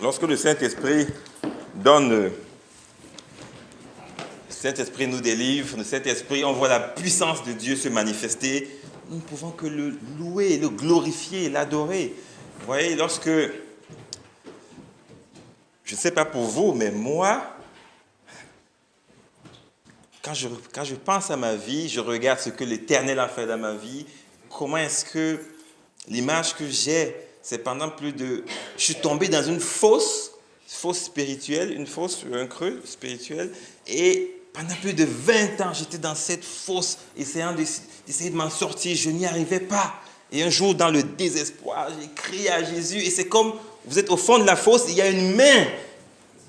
Lorsque le Saint-Esprit donne, le Saint-Esprit nous délivre, le Saint-Esprit, on voit la puissance de Dieu se manifester, nous ne pouvons que le louer, le glorifier, l'adorer. Vous voyez, lorsque, je ne sais pas pour vous, mais moi, quand je pense à ma vie, je regarde ce que l'Éternel a fait dans ma vie, comment est-ce que l'image que j'ai, c'est pendant plus de... Je suis tombé dans une fosse spirituelle, un creux spirituel, et pendant plus de 20 ans, j'étais dans cette fosse, essayant d'essayer de m'en sortir, je n'y arrivais pas. Et un jour, dans le désespoir, j'ai crié à Jésus, et c'est comme, vous êtes au fond de la fosse, il y a une main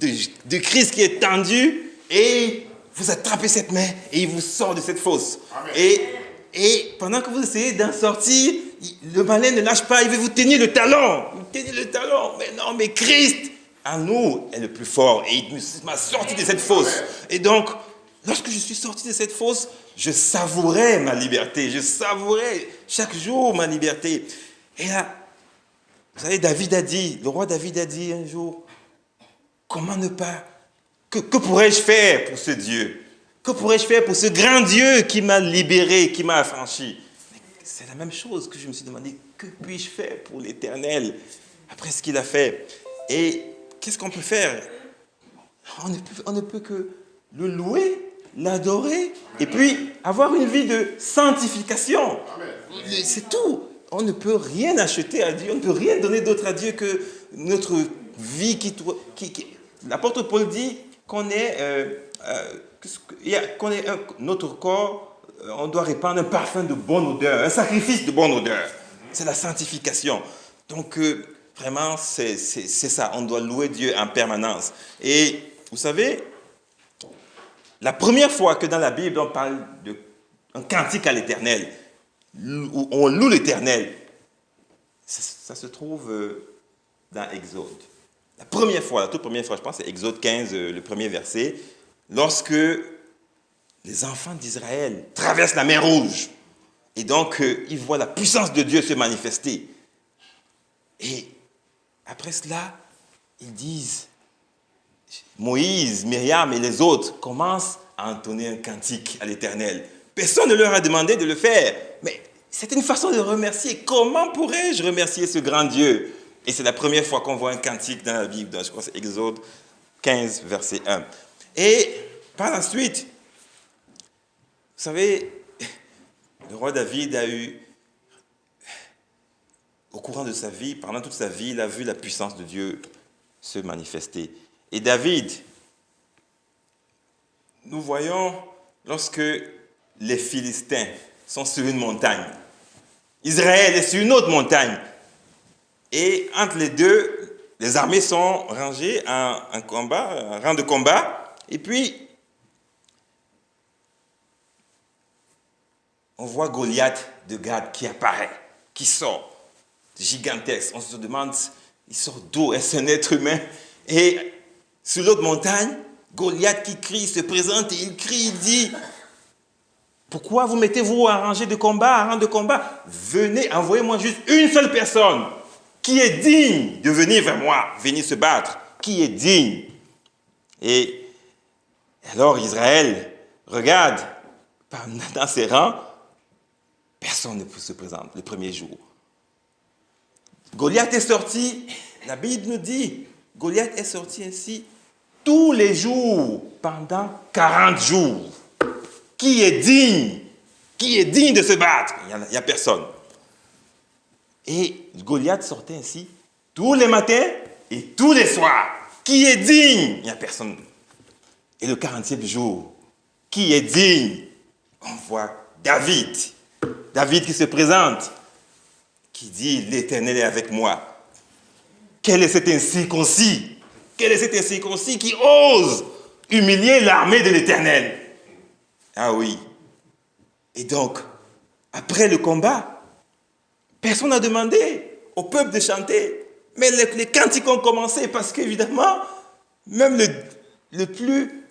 de Christ qui est tendue, et vous attrapez cette main, et il vous sort de cette fosse. Et pendant que vous essayez d'en sortir, le malin ne lâche pas, il veut vous tenir le talon. Mais non, mais Christ, en nous, est le plus fort. Et il m'a sorti de cette fosse. Et donc, lorsque je suis sorti de cette fosse, je savourais ma liberté. Je savourais chaque jour ma liberté. Et là, vous savez, le roi David a dit un jour, comment ne pas, que pourrais-je faire pour ce Dieu ? Que pourrais-je faire pour ce grand Dieu qui m'a libéré, qui m'a affranchi? C'est la même chose que je me suis demandé, que puis-je faire pour l'Éternel après ce qu'il a fait? Et qu'est-ce qu'on peut faire? On ne peut que le louer, l'adorer, et puis avoir une vie de sanctification. C'est tout. On ne peut rien acheter à Dieu, on ne peut rien donner d'autre à Dieu que notre vie l'apôtre Paul dit qu'on est... notre corps, on doit répandre un parfum de bonne odeur, un sacrifice de bonne odeur. C'est la sanctification. Donc, vraiment, c'est ça. On doit louer Dieu en permanence. Et vous savez, la première fois que dans la Bible, on parle d'un cantique à l'Éternel, où on loue l'Éternel, ça se trouve dans Exode. La toute première fois, je pense, c'est Exode 15, le premier verset. Lorsque les enfants d'Israël traversent la mer Rouge, et donc ils voient la puissance de Dieu se manifester. Et après cela, ils disent, Moïse, Myriam et les autres commencent à entonner un cantique à l'Éternel. Personne ne leur a demandé de le faire, mais c'est une façon de remercier. Comment pourrais-je remercier ce grand Dieu? Et c'est la première fois qu'on voit un cantique dans la Bible, je crois que c'est Exode 15, verset 1. Et par la suite, vous savez, le roi David a eu, au courant de sa vie, pendant toute sa vie, il a vu la puissance de Dieu se manifester. Et David, nous voyons lorsque les Philistins sont sur une montagne, Israël est sur une autre montagne, et entre les deux, les armées sont rangées en rang de combat, et puis on voit Goliath de Gath qui apparaît, qui sort, gigantesque. On se demande, il sort d'où? Est-ce un être humain? Et sur l'autre montagne, Goliath qui crie, se présente et il crie, il dit, pourquoi vous mettez-vous en rang de combat? Venez, envoyez-moi juste une seule personne qui est digne de venir vers moi, venir se battre, qui est digne. Et alors Israël regarde dans ses rangs, personne ne se présente le premier jour. Goliath est sorti, la Bible nous dit, Goliath est sorti ainsi tous les jours pendant 40 jours. Qui est digne? Qui est digne de se battre? Il n'y a personne. Et Goliath sortait ainsi tous les matins et tous les soirs. Qui est digne? Il n'y a personne. Et le 40e jour, qui est digne? On voit David. David qui se présente, qui dit, l'Éternel est avec moi. Quel est cet incirconcis? Quel est cet incirconcis qui ose humilier l'armée de l'Éternel? Ah oui. Et donc, après le combat, personne n'a demandé au peuple de chanter. Mais les cantiques ont commencé parce qu'évidemment, même le plus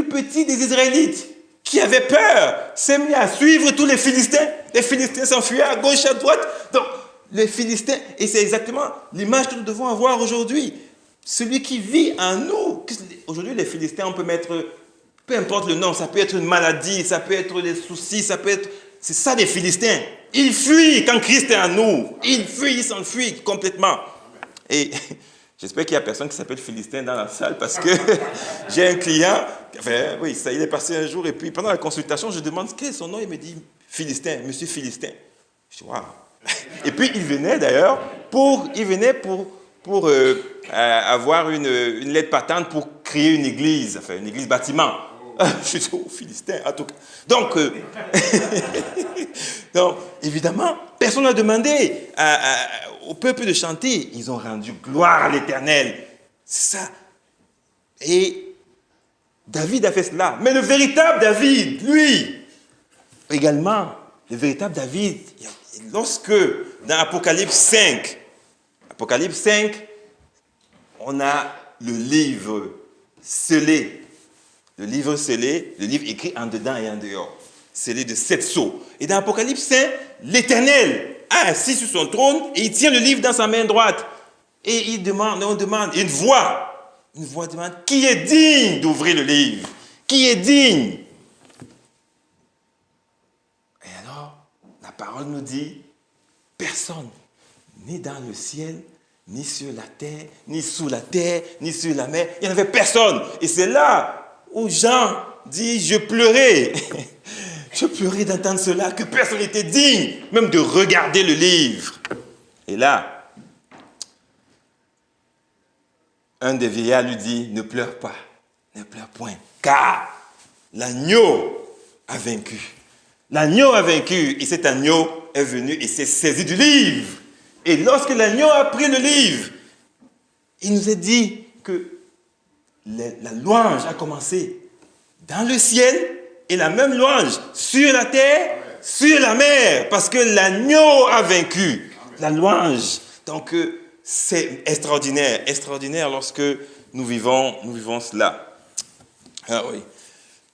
petit des Israélites, qui avait peur, s'est mis à suivre tous les Philistins. Les Philistins s'enfuyaient à gauche, à droite. Donc, les Philistins, et c'est exactement l'image que nous devons avoir aujourd'hui. celui qui vit en nous. Aujourd'hui, les Philistins, on peut mettre, peu importe le nom, ça peut être une maladie, ça peut être des soucis, ça peut être... C'est ça les Philistins. Ils fuient quand Christ est en nous. Ils fuient, ils s'enfuient complètement. Et j'espère qu'il n'y a personne qui s'appelle Philistin dans la salle parce que j'ai un client, enfin, oui, ça, il est passé un jour et puis pendant la consultation, je demande quel est son nom, il me dit Philistin, monsieur Philistin. Je dis waouh. Et puis il venait d'ailleurs pour avoir une lettre patente pour créer une église, enfin une église bâtiment. Je dis oh Philistin, en tout cas. Donc, évidemment, personne n'a demandé au peuple de chanter. Ils ont rendu gloire à l'Éternel. C'est ça. Et David a fait cela. Mais le véritable David, lui, également, le véritable David, lorsque dans Apocalypse 5, on a le livre scellé. Le livre scellé, le livre écrit en dedans et en dehors. Scellé de 7 sceaux. Et dans Apocalypse 5, l'Éternel a assis sur son trône et il tient le livre dans sa main droite. Et on demande, une voix demande, qui est digne d'ouvrir le livre? Qui est digne? Et alors, la parole nous dit, personne, ni dans le ciel, ni sur la terre, ni sous la terre, ni sur la mer. Il n'y en avait personne. Et c'est là où Jean dit, je pleurais. Je pleurais d'entendre cela, que personne n'était digne, même de regarder le livre. Et là, un des vieillards lui dit, ne pleure pas, ne pleure point, car l'agneau a vaincu. L'agneau a vaincu, et cet agneau est venu et s'est saisi du livre. Et lorsque l'agneau a pris le livre, il nous a dit que la louange a commencé dans le ciel et la même louange sur la terre, sur la mer, parce que l'agneau a vaincu. La louange. Donc, c'est extraordinaire lorsque nous vivons cela. Ah oui.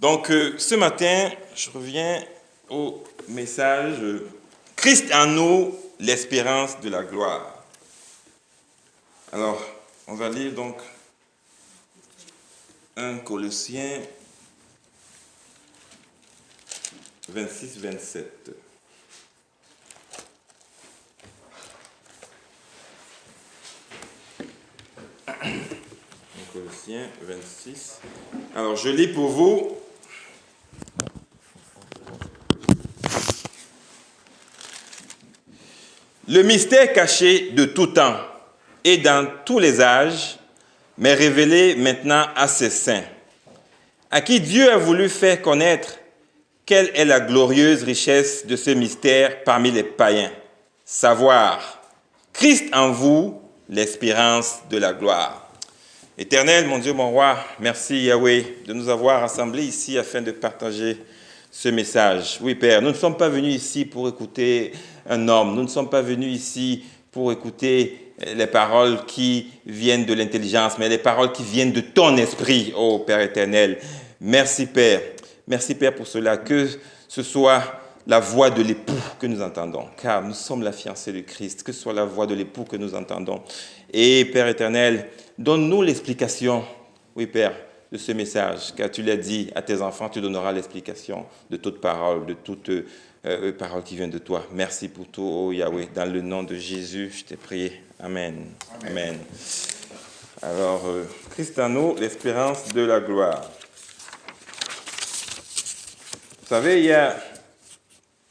Donc, ce matin, je reviens au message Christ en nous, l'espérance de la gloire. Alors, on va lire donc 1 Colossiens 26-27. Colossiens 26. Alors, je lis pour vous. Le mystère caché de tout temps et dans tous les âges, mais révélé maintenant à ses saints, à qui Dieu a voulu faire connaître quelle est la glorieuse richesse de ce mystère parmi les païens, savoir Christ en vous, l'espérance de la gloire. Éternel, mon Dieu, mon roi, merci Yahweh de nous avoir rassemblés ici afin de partager ce message. Oui, Père, nous ne sommes pas venus ici pour écouter un homme, nous ne sommes pas venus ici pour écouter les paroles qui viennent de l'intelligence, mais les paroles qui viennent de ton esprit, ô Père éternel. Merci Père pour cela, que ce soit la voix de l'époux que nous entendons, car nous sommes la fiancée de Christ, que ce soit la voix de l'époux que nous entendons. Et Père éternel, donne-nous l'explication, oui Père, de ce message, car tu l'as dit à tes enfants, tu donneras l'explication de toute parole, de toute parole qui vient de toi. Merci pour tout, oh Yahweh, dans le nom de Jésus, je t'ai prié. Amen. Amen. Alors, Christ en nous, l'espérance de la gloire. Vous savez, il y a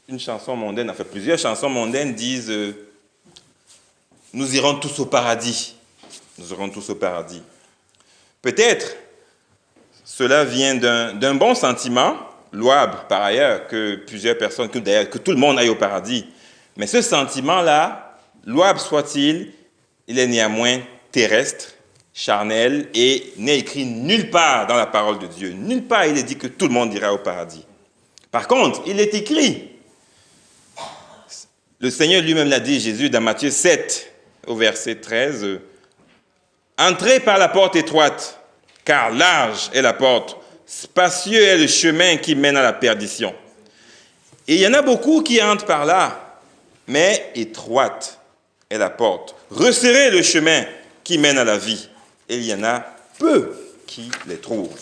une chanson mondaine, enfin plusieurs chansons mondaines disent nous irons tous au paradis. Nous irons tous au paradis. Peut-être cela vient d'un bon sentiment, louable par ailleurs, que plusieurs personnes, que tout le monde aille au paradis. Mais ce sentiment-là, louable soit-il, il est néanmoins terrestre, charnel et n'est écrit nulle part dans la parole de Dieu. Nulle part il est dit que tout le monde ira au paradis. Par contre, il est écrit, le Seigneur lui-même l'a dit, Jésus, dans Matthieu 7, au verset 13, « Entrez par la porte étroite, car large est la porte, spacieux est le chemin qui mène à la perdition. Et il y en a beaucoup qui entrent par là, mais étroite est la porte. Resserrez le chemin qui mène à la vie, et il y en a peu qui les trouvent.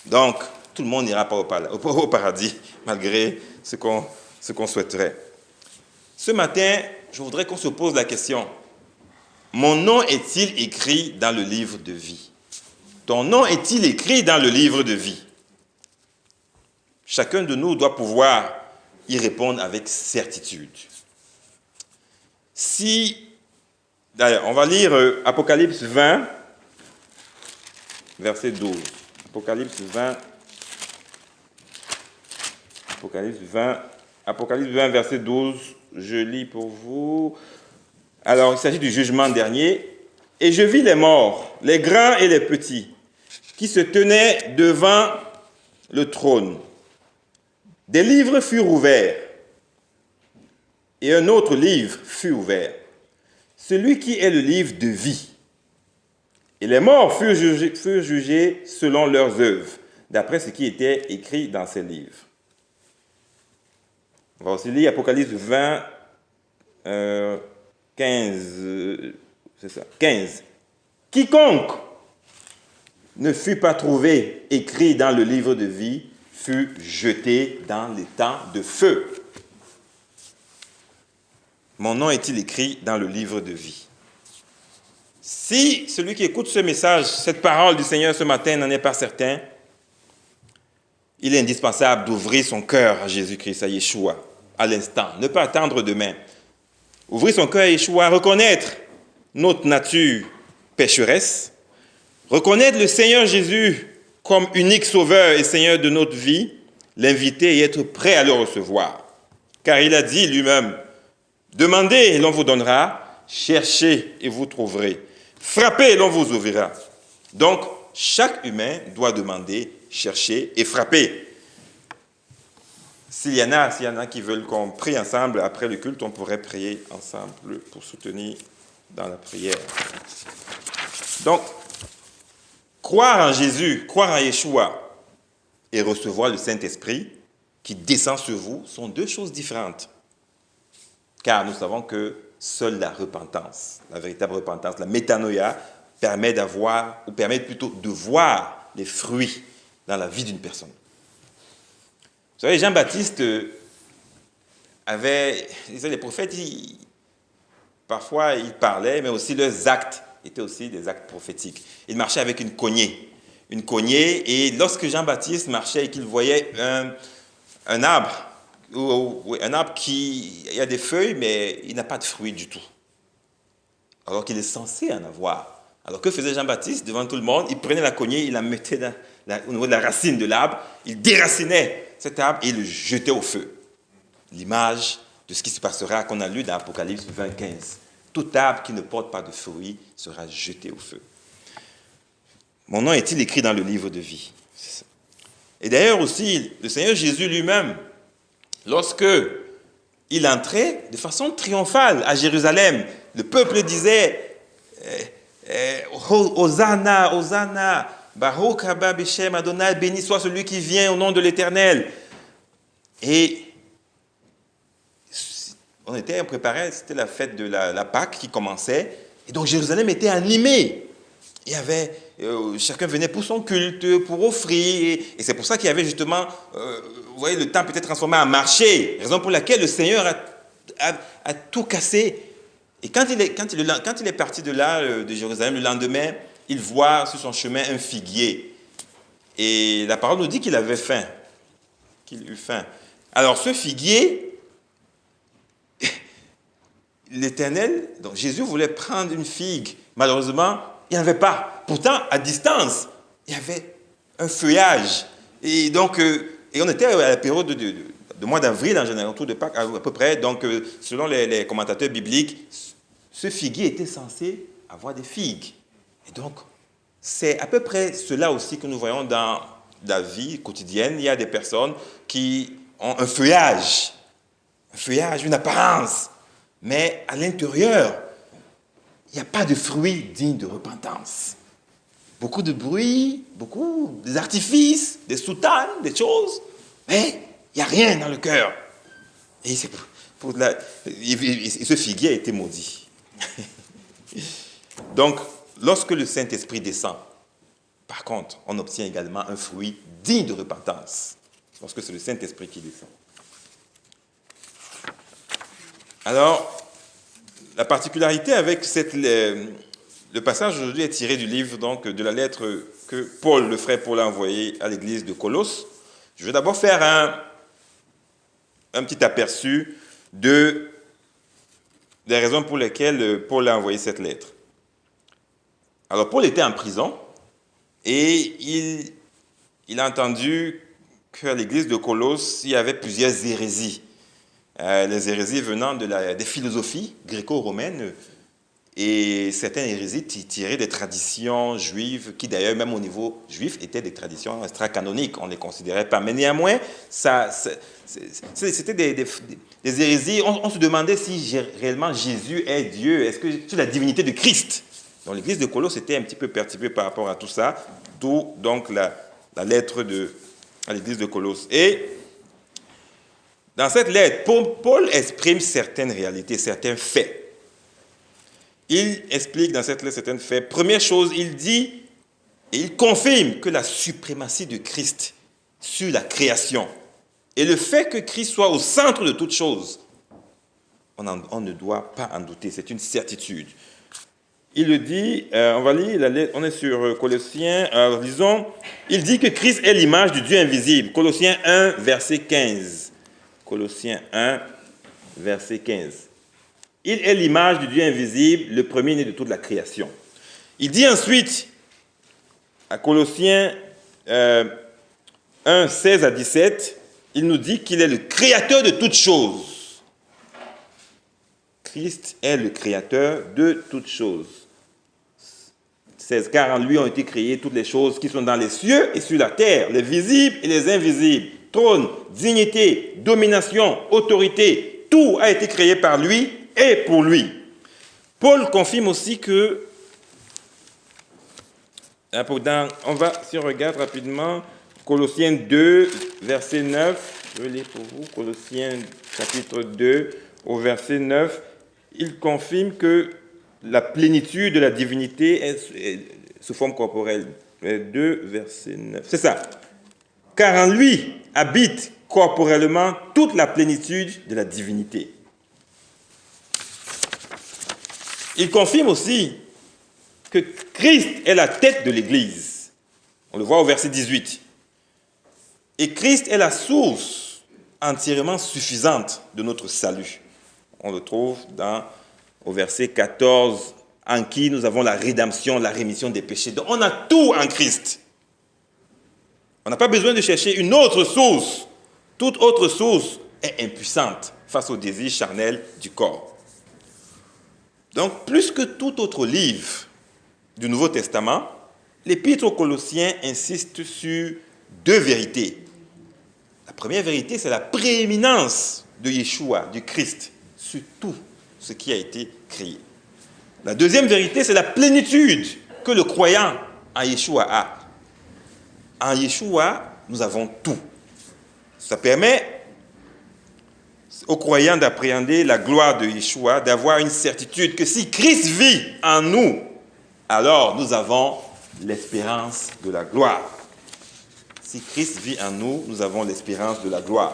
Donc, tout le monde n'ira pas au paradis, malgré ce qu'on souhaiterait. Ce matin, je voudrais qu'on se pose la question. Mon nom est-il écrit dans le livre de vie? Ton nom est-il écrit dans le livre de vie? Chacun de nous doit pouvoir y répondre avec certitude. D'ailleurs, on va lire Apocalypse 20, verset 12. Apocalypse 20, verset 12. Je lis pour vous. Alors, il s'agit du jugement dernier. Et je vis les morts, les grands et les petits, qui se tenaient devant le trône. Des livres furent ouverts, et un autre livre fut ouvert, celui qui est le livre de vie. Et les morts furent jugés selon leurs œuvres, d'après ce qui était écrit dans ces livres. On va aussi lire Apocalypse 20, 15. Quiconque ne fut pas trouvé écrit dans le livre de vie fut jeté dans les temps de feu. Mon nom est-il écrit dans le livre de vie? Si celui qui écoute ce message, cette parole du Seigneur ce matin n'en est pas certain, il est indispensable d'ouvrir son cœur à Jésus-Christ, à Yeshua, à l'instant. Ne pas attendre demain. Ouvrir son cœur à Yeshua, reconnaître notre nature pécheresse, reconnaître le Seigneur Jésus comme unique sauveur et Seigneur de notre vie, l'inviter et être prêt à le recevoir. Car il a dit lui-même, demandez et l'on vous donnera, cherchez et vous trouverez, frappez et l'on vous ouvrira. Donc, chaque humain doit demander, chercher et frapper. S'il y en a qui veulent qu'on prie ensemble après le culte, on pourrait prier ensemble pour soutenir dans la prière. Donc, croire en Jésus, croire en Yeshua et recevoir le Saint-Esprit qui descend sur vous sont deux choses différentes. Car nous savons que seule la repentance, la véritable repentance, la métanoïa, permet plutôt de voir les fruits dans la vie d'une personne. Vous savez, Jean-Baptiste les prophètes, parfois ils parlaient, mais aussi leurs actes étaient aussi des actes prophétiques. Ils marchaient avec une cognée, et lorsque Jean-Baptiste marchait et qu'il voyait un arbre, un arbre il a des feuilles, mais il n'a pas de fruits du tout, alors qu'il est censé en avoir. Alors que faisait Jean-Baptiste devant tout le monde? Il prenait la cognée, il la mettait au niveau de la racine de l'arbre, il déracinait cet arbre et il le jetait au feu. L'image de ce qui se passera qu'on a lu dans Apocalypse 20, 15. Tout arbre qui ne porte pas de fruits sera jeté au feu. Mon nom est-il écrit dans le livre de vie? Et d'ailleurs aussi, le Seigneur Jésus lui-même, lorsque il entrait de façon triomphale à Jérusalem, le peuple disait Hosanna, Hosanna, Baruch haba b'Shem Adonai, béni soit celui qui vient au nom de l'Éternel. Et on était préparé, c'était la fête de la Pâque qui commençait, et donc Jérusalem était animée. Il y avait, chacun venait pour son culte, pour offrir, et c'est pour ça qu'il y avait justement, vous voyez, le temple était transformé en marché, raison pour laquelle le Seigneur a tout cassé. Et quand il est parti de là, de Jérusalem, le lendemain, il voit sur son chemin un figuier. Et la parole nous dit qu'il avait faim, qu'il eut faim. Alors ce figuier, l'Éternel, donc Jésus voulait prendre une figue. Malheureusement, il n'y en avait pas. Pourtant, à distance, il y avait un feuillage. Et donc, et on était à la période de mois d'avril, en général, autour de Pâques, à peu près. Donc, selon les commentateurs bibliques, ce figuier était censé avoir des figues. Et donc, c'est à peu près cela aussi que nous voyons dans la vie quotidienne. Il y a des personnes qui ont un feuillage, une apparence. Mais à l'intérieur, il n'y a pas de fruits dignes de repentance. Beaucoup de bruit, beaucoup d'artifices, des soutanes, des choses, mais il n'y a rien dans le cœur. Et ce figuier a été maudit. Donc, lorsque le Saint-Esprit descend, par contre, on obtient également un fruit digne de repentance, lorsque c'est le Saint-Esprit qui descend. Alors, la particularité avec le passage aujourd'hui est tiré du livre, donc, de la lettre que Paul, le frère Paul, a envoyée à l'église de Colosse. Je vais d'abord faire un petit aperçu des raisons pour lesquelles Paul a envoyé cette lettre. Alors, Paul était en prison et il a entendu qu'à l'église de Colosse, il y avait plusieurs hérésies. Les hérésies venant des philosophies gréco-romaines et certaines hérésies tirées des traditions juives qui d'ailleurs même au niveau juif étaient des traditions extra-canoniques, on ne les considérait pas. Mais néanmoins, c'était des hérésies, on se demandait si réellement Jésus est Dieu, est-ce que c'est la divinité de Christ. Donc l'église de Colosse était un petit peu perturbée par rapport à tout ça, d'où donc la lettre à l'église de Colosse. Et dans cette lettre, Paul exprime certaines réalités, certains faits. Il explique dans cette lettre certains faits. Première chose, il dit et il confirme que la suprématie de Christ sur la création et le fait que Christ soit au centre de toute chose, on ne doit pas en douter, c'est une certitude. Il le dit, on va lire la lettre, on est sur Colossiens, disons, il dit que Christ est l'image du Dieu invisible. Colossiens 1, verset 15. Colossiens 1, verset 15. Il est l'image du Dieu invisible, le premier-né de toute la création. Il dit ensuite, à Colossiens 1, 16 à 17, il nous dit qu'il est le créateur de toutes choses. Christ est le créateur de toutes choses. 16, car en lui ont été créées toutes les choses qui sont dans les cieux et sur la terre, les visibles et les invisibles. Trône, dignité, domination, autorité, tout a été créé par lui et pour lui. Paul confirme aussi que, si on regarde rapidement, Colossiens 2, verset 9, je vais lire pour vous, Colossiens chapitre 2, au verset 9, il confirme que la plénitude de la divinité est sous forme corporelle. 2, verset 9, c'est ça. Car en lui habite corporellement toute la plénitude de la divinité. Il confirme aussi que Christ est la tête de l'Église. On le voit au verset 18. Et Christ est la source entièrement suffisante de notre salut. On le trouve au verset 14, en qui nous avons la rédemption, la rémission des péchés. Donc on a tout en Christ. On n'a pas besoin de chercher une autre source. Toute autre source est impuissante face au désir charnel du corps. Donc, plus que tout autre livre du Nouveau Testament, l'Épître aux Colossiens insiste sur deux vérités. La première vérité, c'est la prééminence de Yeshua, du Christ, sur tout ce qui a été créé. La deuxième vérité, c'est la plénitude que le croyant en Yeshua a. En Yeshua, nous avons tout. Ça permet aux croyants d'appréhender la gloire de Yeshua, d'avoir une certitude que si Christ vit en nous, alors nous avons l'espérance de la gloire. Si Christ vit en nous, nous avons l'espérance de la gloire.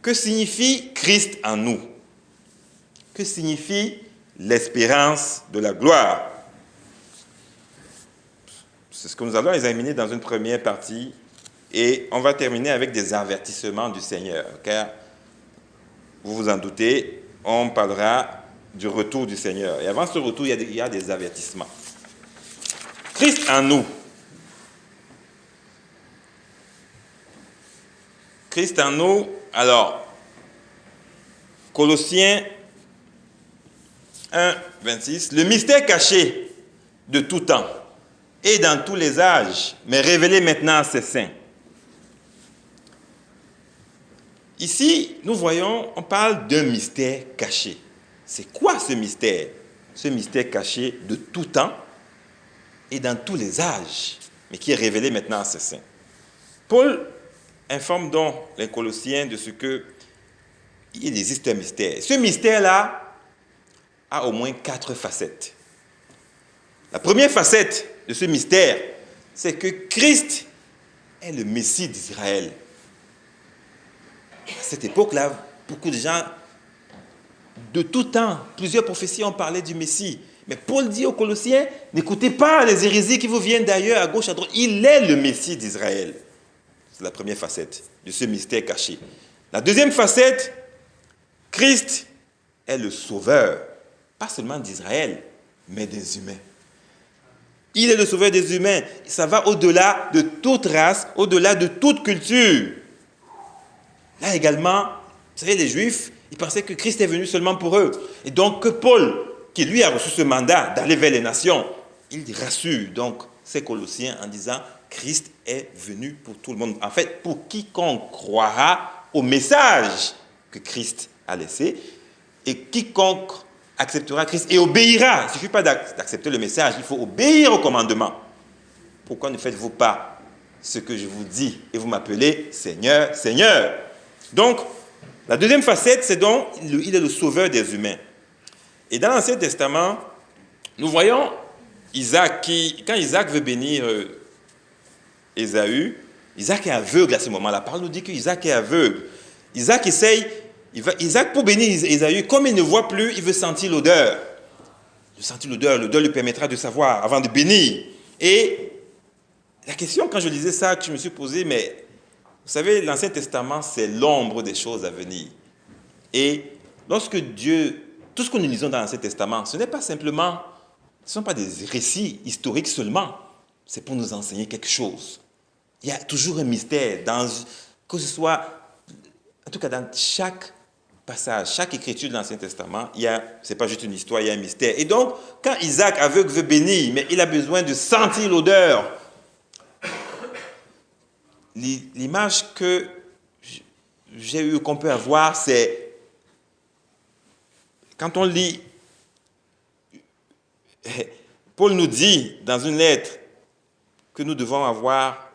Que signifie Christ en nous? Que signifie l'espérance de la gloire? C'est ce que nous allons examiner dans une première partie et on va terminer avec des avertissements du Seigneur, car vous vous en doutez, on parlera du retour du Seigneur. Et avant ce retour, il y a des avertissements. Christ en nous. Christ en nous, alors, Colossiens 1, 26, le mystère caché de tout temps et dans tous les âges, mais révélé maintenant à ses saints. Ici, nous voyons, on parle d'un mystère caché. C'est quoi ce mystère? Ce mystère caché de tout temps et dans tous les âges, mais qui est révélé maintenant à ses saints. Paul informe donc les Colossiens de ce qu'il existe un mystère. Ce mystère-là, a au moins 4 facettes. La première facette de ce mystère, c'est que Christ est le Messie d'Israël. À cette époque-là, beaucoup de gens, de tout temps, plusieurs prophéties ont parlé du Messie. Mais Paul dit aux Colossiens, n'écoutez pas les hérésies qui vous viennent d'ailleurs, à gauche, à droite. Il est le Messie d'Israël. C'est la première facette de ce mystère caché. La deuxième facette, Christ est le sauveur, pas seulement d'Israël, mais des humains. Il est le sauveur des humains. Ça va au-delà de toute race, au-delà de toute culture. Là également, vous savez, les Juifs, ils pensaient que Christ est venu seulement pour eux. Et donc que Paul, qui lui a reçu ce mandat d'aller vers les nations, il rassure donc ces Colossiens en disant Christ est venu pour tout le monde. En fait, pour quiconque croira au message que Christ a laissé, et quiconque acceptera Christ et obéira. Il ne suffit pas d'accepter le message, il faut obéir au commandement. Pourquoi ne faites-vous pas ce que je vous dis et vous m'appelez Seigneur, Seigneur? Donc, la deuxième facette, c'est donc, il est le sauveur des humains. Et dans l'Ancien Testament, nous voyons Isaac quand Isaac veut bénir Ésaü, Isaac est aveugle à ce moment-là. La parole nous dit qu'Isaac est aveugle. Isaac essaye, Isaac pour bénir Ésaü, comme il ne voit plus, il veut sentir l'odeur. Il veut sentir l'odeur lui permettra de savoir avant de bénir. Et la question, quand je lisais ça, que je me suis posé, mais vous savez, l'Ancien Testament, c'est l'ombre des choses à venir. Et lorsque Dieu, tout ce que nous lisons dans l'Ancien Testament, ce n'est pas simplement, ce ne sont pas des récits historiques seulement, c'est pour nous enseigner quelque chose. Il y a toujours un mystère, que ce soit, en tout cas dans chaque passage, chaque écriture de l'Ancien Testament, ce n'est pas juste une histoire, il y a un mystère. Et donc, quand Isaac aveugle veut bénir, mais il a besoin de sentir l'odeur, l'image que j'ai eu, qu'on peut avoir, c'est quand on lit, Paul nous dit dans une lettre que nous devons avoir,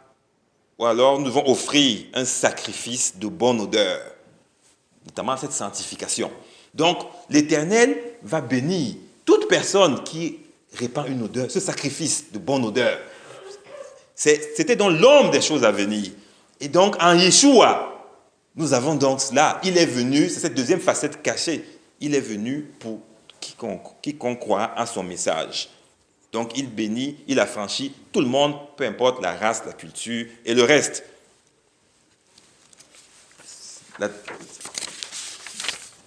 ou alors nous devons offrir un sacrifice de bonne odeur, notamment cette sanctification. Donc, l'Éternel va bénir toute personne qui répand une odeur, ce sacrifice de bonne odeur. C'était donc l'homme des choses à venir. Et donc, en Yeshua, nous avons donc cela. Il est venu, c'est cette deuxième facette cachée. Il est venu pour quiconque croit à son message. Donc, il bénit, il affranchit tout le monde, peu importe la race, la culture et le reste.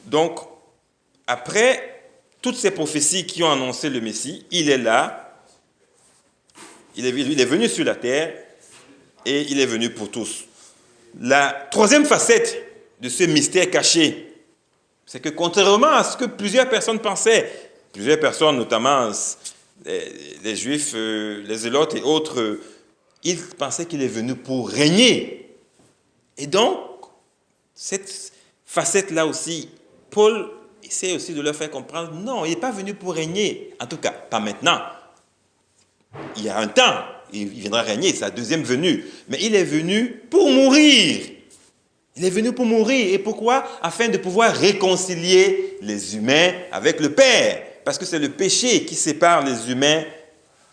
Donc, après toutes ces prophéties qui ont annoncé le Messie, il est là. Il est venu sur la terre et il est venu pour tous. La troisième facette de ce mystère caché, c'est que contrairement à ce que plusieurs personnes pensaient, plusieurs personnes, notamment les Juifs, les Zélotes et autres, ils pensaient qu'il est venu pour régner. Et donc, cette facette-là aussi, Paul essaie aussi de leur faire comprendre, non, il n'est pas venu pour régner, en tout cas, pas maintenant. Il y a un temps, il viendra régner, c'est sa deuxième venue. Mais il est venu pour mourir. Il est venu pour mourir. Et pourquoi? Afin de pouvoir réconcilier les humains avec le Père. Parce que c'est le péché qui sépare les humains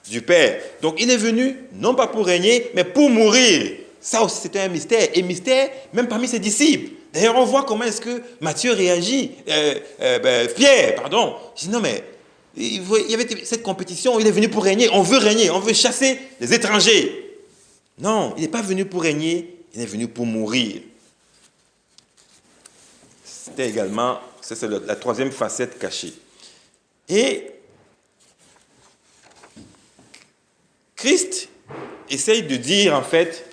du Père. Donc il est venu, non pas pour régner, mais pour mourir. Ça aussi, c'était un mystère. Et mystère, même parmi ses disciples. D'ailleurs, on voit comment est-ce que Matthieu réagit. Pierre, pardon. Je dis, non mais, il y avait cette compétition, il est venu pour régner, on veut chasser les étrangers. Non, il n'est pas venu pour régner, il est venu pour mourir. C'était également, c'est la troisième facette cachée. Et Christ essaye de dire en fait,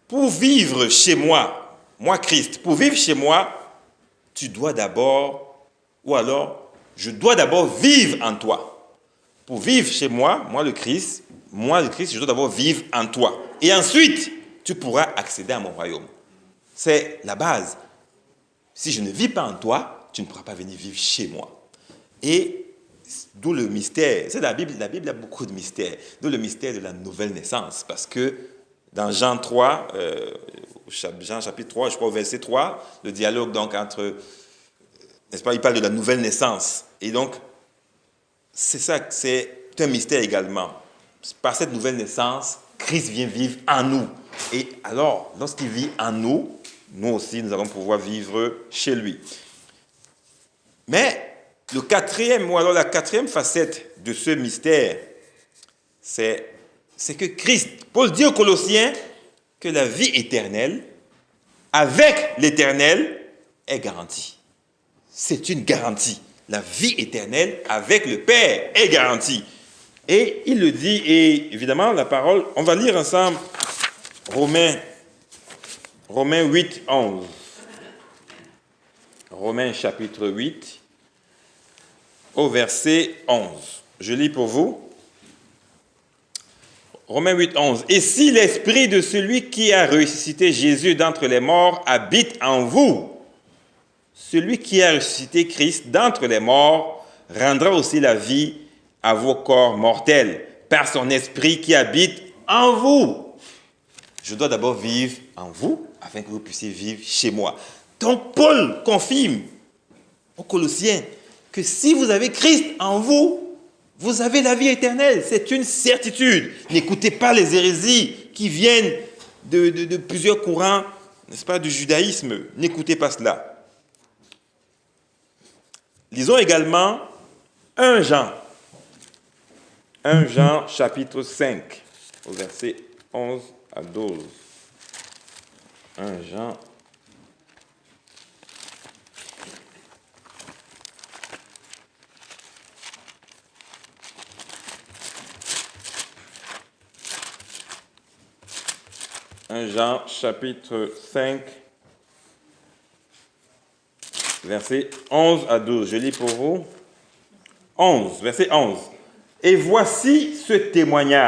pour vivre chez moi Christ, pour vivre chez moi, tu dois d'abord, ou alors, je dois d'abord vivre en toi. Pour vivre chez moi, le Christ, je dois d'abord vivre en toi. Et ensuite, tu pourras accéder à mon royaume. C'est la base. Si je ne vis pas en toi, tu ne pourras pas venir vivre chez moi. Et d'où le mystère. C'est la Bible a beaucoup de mystères. D'où le mystère de la nouvelle naissance. Parce que dans Jean 3, Jean chapitre 3, je crois au verset 3, le dialogue donc entre n'est-ce pas? Il parle de la nouvelle naissance. Et donc, c'est ça, c'est un mystère également. Par cette nouvelle naissance, Christ vient vivre en nous. Et alors, lorsqu'il vit en nous, nous aussi, nous allons pouvoir vivre chez lui. Mais la quatrième facette de ce mystère, c'est que Christ, Paul dit aux Colossiens que la vie éternelle, avec l'éternel, est garantie. C'est une garantie. La vie éternelle avec le Père est garantie. Et il le dit, et évidemment, la parole, on va lire ensemble Romains 8, 11. Romains chapitre 8, au verset 11. Je lis pour vous. Romains 8, 11. Et si l'esprit de celui qui a ressuscité Jésus d'entre les morts habite en vous, celui qui a ressuscité Christ d'entre les morts rendra aussi la vie à vos corps mortels par son esprit qui habite en vous. Je dois d'abord vivre en vous afin que vous puissiez vivre chez moi. Donc Paul confirme aux Colossiens que si vous avez Christ en vous, vous avez la vie éternelle. C'est une certitude. N'écoutez pas les hérésies qui viennent de plusieurs courants, n'est-ce pas, du judaïsme. N'écoutez pas cela. Lisons également 1 Jean chapitre 5, au verset 11 à 12. 1 Jean. Jean chapitre 5, verset 11 à 12. Je lis pour vous. 11, verset 11. Et voici ce témoignage.